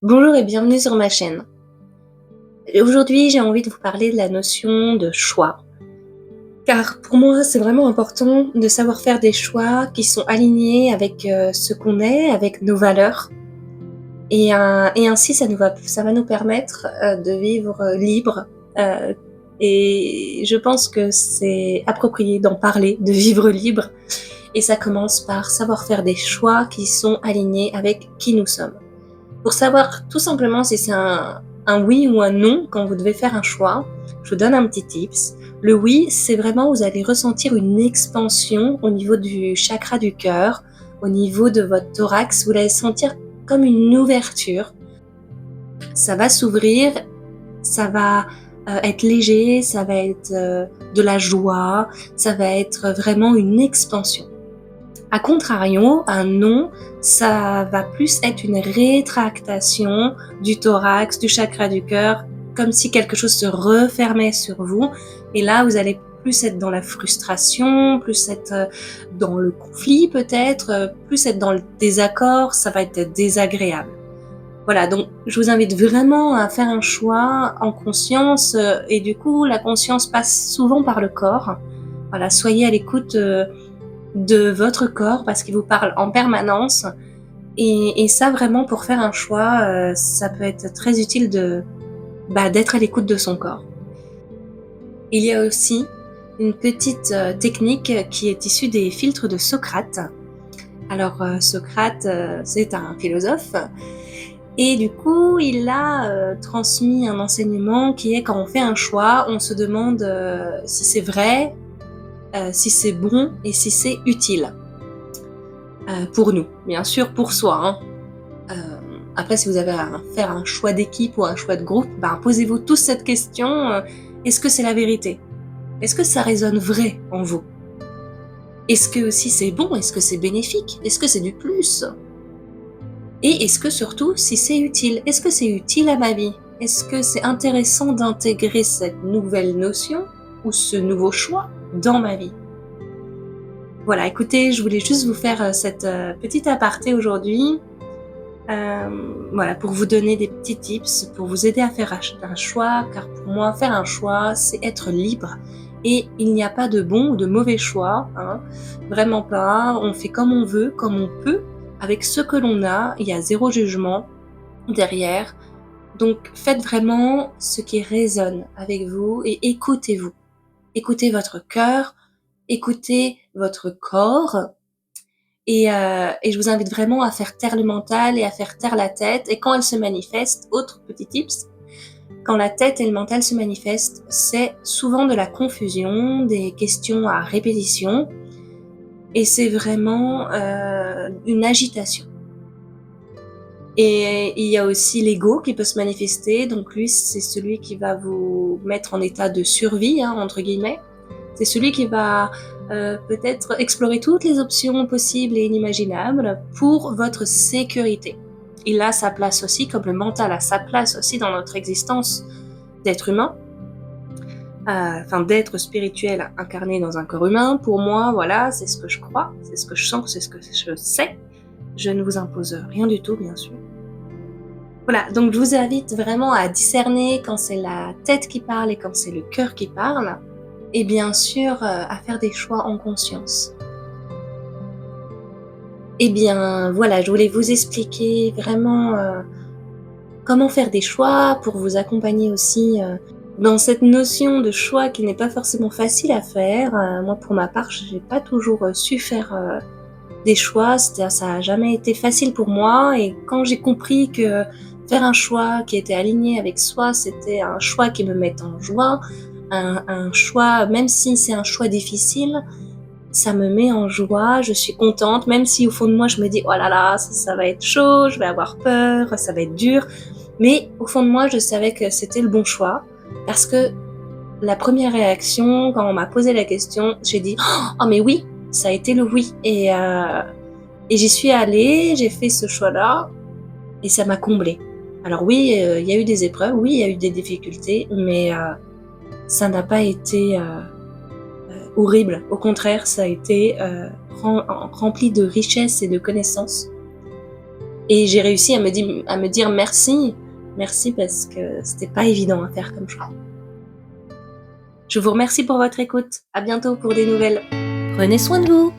Bonjour et bienvenue sur ma chaîne. Aujourd'hui, j'ai envie de vous parler de la notion de choix. Car pour moi, c'est vraiment important de savoir faire des choix qui sont alignés avec ce qu'on est, avec nos valeurs. Et ainsi, ça va nous permettre de vivre libre. Euh, et je pense que c'est approprié d'en parler, de vivre libre. Et ça commence par savoir faire des choix qui sont alignés avec qui nous sommes. Pour savoir tout simplement si c'est un oui ou un non quand vous devez faire un choix, je vous donne un petit tips. Le oui, c'est vraiment vous allez ressentir une expansion au niveau du chakra du cœur, au niveau de votre thorax, vous allez sentir comme une ouverture. Ça va s'ouvrir, ça va être léger, ça va être de la joie, ça va être vraiment une expansion. A contrario, un non, ça va plus être une rétractation du thorax, du chakra du cœur, comme si quelque chose se refermait sur vous. Et là, vous allez plus être dans la frustration, plus être dans le conflit peut-être, plus être dans le désaccord, ça va être désagréable. Voilà, donc je vous invite vraiment à faire un choix en conscience et du coup, la conscience passe souvent par le corps. Voilà, soyez à l'écoute de votre corps parce qu'il vous parle en permanence et ça vraiment pour faire un choix ça peut être très utile d'être à l'écoute de son corps. Il y a aussi une petite technique qui est issue des filtres de Socrate. Alors Socrate c'est un philosophe et du coup il a transmis un enseignement qui est quand on fait un choix on se demande si c'est vrai, si c'est bon et si c'est utile. Pour nous, bien sûr pour soi. Après, si vous avez à faire un choix d'équipe ou un choix de groupe, posez-vous tous cette question, est-ce que c'est la vérité? Est-ce que ça résonne vrai en vous? Est-ce que si c'est bon, est-ce que c'est bénéfique? Est-ce que c'est du plus? Et est-ce que surtout, si c'est utile, est-ce que c'est utile à ma vie? Est-ce que c'est intéressant d'intégrer cette nouvelle notion ou ce nouveau choix dans ma vie? Voilà, écoutez, je voulais juste vous faire cette petite aparté aujourd'hui. Voilà, pour vous donner des petits tips, pour vous aider à faire un choix, car pour moi, faire un choix, c'est être libre. Et il n'y a pas de bon ou de mauvais choix, hein, vraiment pas. On fait comme on veut, comme on peut, avec ce que l'on a. Il y a zéro jugement derrière. Donc, faites vraiment ce qui résonne avec vous et écoutez-vous. Écoutez votre cœur, écoutez votre corps. Et je vous invite vraiment à faire taire le mental et à faire taire la tête. Et quand elle se manifeste, autre petit tips, quand la tête et le mental se manifestent, c'est souvent de la confusion, des questions à répétition, et c'est vraiment une agitation. Et il y a aussi l'ego qui peut se manifester, donc lui c'est celui qui va vous mettre en état de survie, hein, entre guillemets. C'est celui qui va peut-être explorer toutes les options possibles et inimaginables pour votre sécurité. Il a sa place aussi, comme le mental a sa place aussi dans notre existence d'être humain, d'être spirituel incarné dans un corps humain. Pour moi, voilà, c'est ce que je crois, c'est ce que je sens, c'est ce que je sais. Je ne vous impose rien du tout, bien sûr. Voilà, donc je vous invite vraiment à discerner quand c'est la tête qui parle et quand c'est le cœur qui parle. Et bien sûr, à faire des choix en conscience. Eh bien, voilà, je voulais vous expliquer vraiment comment faire des choix pour vous accompagner aussi dans cette notion de choix qui n'est pas forcément facile à faire. Moi, pour ma part, je n'ai pas toujours su faire des choix. Ça n'a jamais été facile pour moi. Et quand j'ai compris que faire un choix qui était aligné avec soi, c'était un choix qui me met en joie, un choix, même si c'est un choix difficile, ça me met en joie, je suis contente, même si au fond de moi je me dis oh là là, ça va être chaud, je vais avoir peur, ça va être dur, mais au fond de moi je savais que c'était le bon choix, parce que la première réaction quand on m'a posé la question, j'ai dit oh mais oui, ça a été le oui, et j'y suis allée, j'ai fait ce choix-là, et ça m'a comblée. Alors oui, il y a eu des épreuves, oui, il y a eu des difficultés, mais ça n'a pas été horrible. Au contraire, ça a été rempli de richesse et de connaissances. Et j'ai réussi à me dire merci. Merci parce que c'était pas évident à faire comme choix. Je vous remercie pour votre écoute. À bientôt pour des nouvelles. Prenez soin de vous.